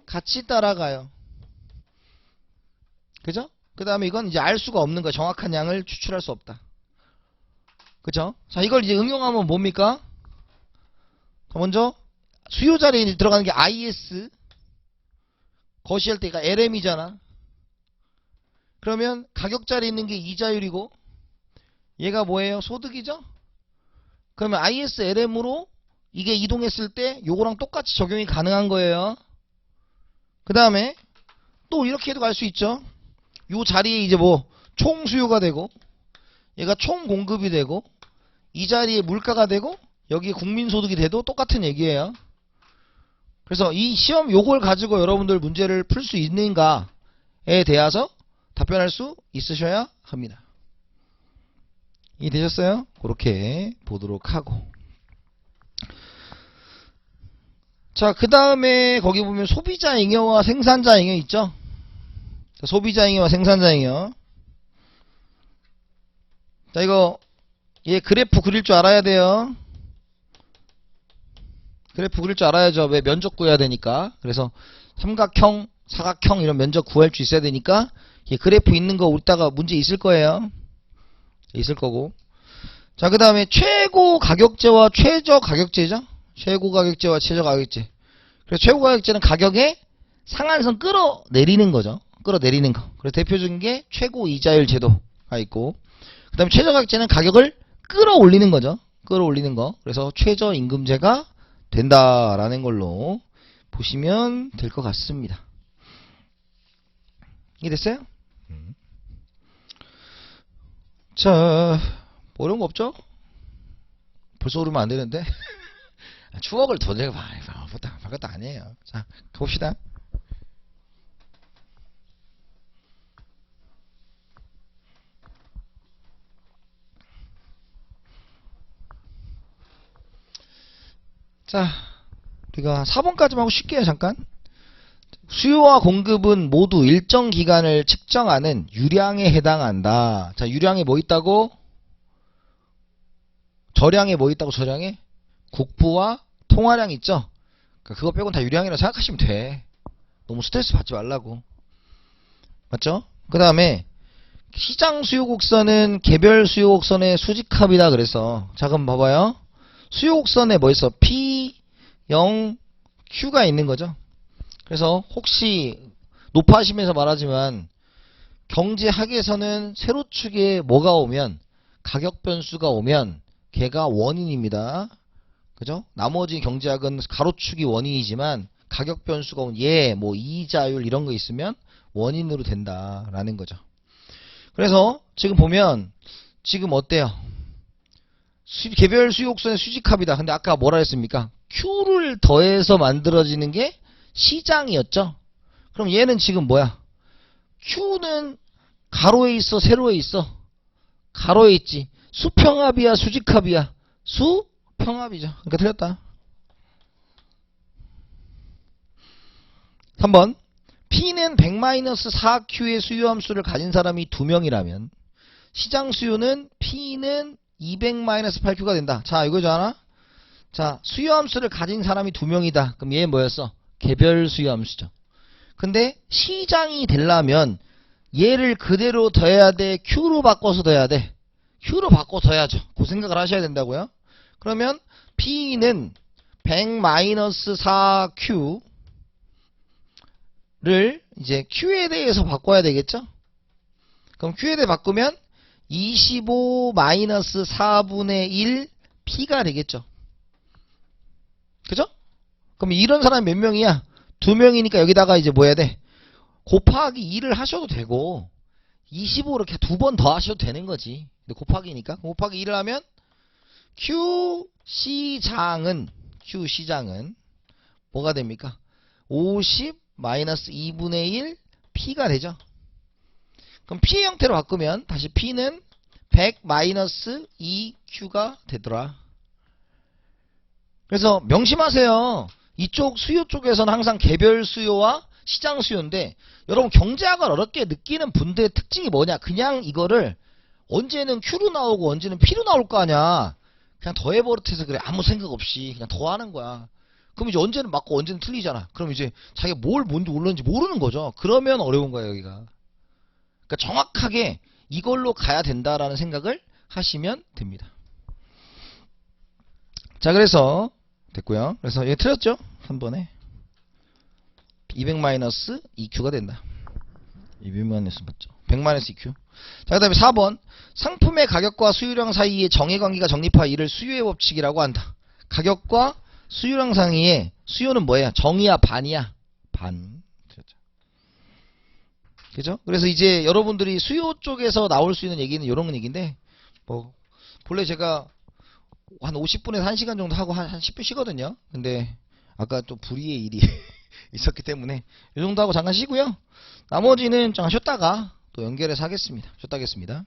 같이 따라가요. 그죠? 그 다음에 이건 이제 알 수가 없는 거야. 정확한 양을 추출할 수 없다. 그죠? 자, 이걸 이제 응용하면 뭡니까? 먼저 수요 자리에 들어가는 게 IS, 거시할 때가 LM이잖아. 그러면 가격 자리에 있는 게 이자율이고 얘가 뭐예요? 소득이죠? 그러면 IS, LM으로 이게 이동했을 때 요거랑 똑같이 적용이 가능한 거예요. 그 다음에 또 이렇게 해도 갈 수 있죠. 요 자리에 이제 뭐 총 수요가 되고 얘가 총 공급이 되고 이 자리에 물가가 되고 여기에 국민소득이 돼도 똑같은 얘기예요. 그래서 이 시험 요걸 가지고 여러분들 문제를 풀 수 있는가에 대해서 답변할 수 있으셔야 합니다. 이해되셨어요? 그렇게 보도록 하고. 자, 그 다음에 거기 보면 소비자 잉여와 생산자 잉여 있죠? 자, 소비자 잉여와 생산자 잉여. 자, 이거 얘 그래프 그릴 줄 알아야 돼요. 그래프 그릴 줄 알아야죠. 왜? 면적 구해야 되니까. 그래서 삼각형, 사각형 이런 면적 구할 줄 있어야 되니까 얘 그래프 있는 거 이따가 문제 있을 거예요. 있을 거고. 자, 그 다음에 최고 가격제와 최저 가격제죠. 최고 가격제와 최저 가격제. 그래서 최고 가격제는 가격의 상한선 끌어내리는 거죠. 끌어내리는 거. 그래서 대표적인 게 최고 이자율 제도가 있고, 그 다음에 최저 가격제는 가격을 끌어올리는 거죠. 끌어올리는 거. 그래서 최저임금제가 된다라는 걸로 보시면 될 것 같습니다. 이해됐어요? 자, 뭐 어려운 거 없죠? 벌써 그러면 안 되는데. 추억을 더 내가 바꿨다 아니에요. 자, 가봅시다. 자, 우리가 4번까지만 하고 쉴게요. 잠깐. 수요와 공급은 모두 일정 기간을 측정하는 유량에 해당한다. 자, 유량에 뭐 있다고? 저량에 뭐 있다고? 저량에? 국부와 통화량 있죠? 그거 빼고는 다 유량이라고 생각하시면 돼. 너무 스트레스 받지 말라고. 맞죠? 그 다음에 시장 수요 곡선은 개별 수요 곡선의 수직합이다. 그래서 자, 그럼 봐봐요. 수요 곡선에 뭐 있어? P, 0, Q가 있는 거죠. 그래서 혹시 높아하시면서 말하지만 경제학에서는 세로축에 뭐가 오면, 가격 변수가 오면 걔가 원인입니다. 그죠? 나머지 경제학은 가로축이 원인이지만 가격 변수가 온 뭐 이자율 이런 거 있으면 원인으로 된다라는 거죠. 그래서 지금 보면 지금 어때요? 개별 수요곡선의 수직합이다. 근데 아까 뭐라 했습니까? Q를 더해서 만들어지는 게 시장이었죠. 그럼 얘는 지금 뭐야? Q는 가로에 있어, 세로에 있어? 가로에 있지. 수평합이야, 수직합이야? 수평합이죠. 그러니까 틀렸다. 3번. P는 100-4Q의 수요함수를 가진 사람이 2명이라면 시장 수요는 P는 200-8Q가 된다. 자, 이거잖아. 자, 수요함수를 가진 사람이 2명이다. 그럼 얘 뭐였어? 개별 수요함수죠. 근데 시장이 되려면 얘를 그대로 더해야 돼? Q로 바꿔서 더해야 돼? Q로 바꿔 더해야죠. 그 생각을 하셔야 된다고요. 그러면 P는 100-4Q를 이제 Q에 대해서 바꿔야 되겠죠? 그럼 Q에 대해 바꾸면 25-4분의 1 P가 되겠죠. 그죠? 그럼 이런 사람이 몇 명이야? 2명이니까 여기다가 이제 뭐 해야 돼? 곱하기 2를 하셔도 되고 25를 이렇게 2번 더 하셔도 되는 거지. 근데 곱하기니까 곱하기 2를 하면 Q 시장은 뭐가 됩니까? 50-2분의 1 P가 되죠. 그럼 P의 형태로 바꾸면 다시 P는 100-2Q가 되더라. 그래서 명심하세요. 이쪽 수요 쪽에서는 항상 개별 수요와 시장 수요인데 여러분 경제학을 어렵게 느끼는 분들의 특징이 뭐냐? 그냥 이거를 언제는 Q로 나오고 언제는 P로 나올 거 아니야. 그냥 더해버릇해서 그래. 아무 생각 없이 그냥 더하는 거야. 그럼 이제 언제는 맞고 언제는 틀리잖아. 그럼 이제 자기가 뭔지 올렸는지 모르는 거죠. 그러면 어려운 거야 여기가. 그러니까 정확하게 이걸로 가야 된다라는 생각을 하시면 됩니다. 자, 그래서 됐고요. 그래서 얘 틀렸죠? 한 번에 200-2Q가 된다. 200- 맞죠? 100-2Q. 자, 그 다음에 4번. 상품의 가격과 수요량 사이의 정의관계가 정립하 이를 수요의 법칙이라고 한다. 가격과 수요량 사이의 수요는 뭐야? 정이야, 반이야? 반. 그죠? 그래서 이제 여러분들이 수요 쪽에서 나올 수 있는 얘기는 이런 얘기인데, 뭐, 본래 제가 한 50분에서 1시간 정도 하고 한 10분 쉬거든요. 근데 아까 또 불의의 일이 있었기 때문에 이 정도 하고 잠깐 쉬고요. 나머지는 잠깐 쉬었다가 또 연결해서 하겠습니다. 쉬었다 하겠습니다.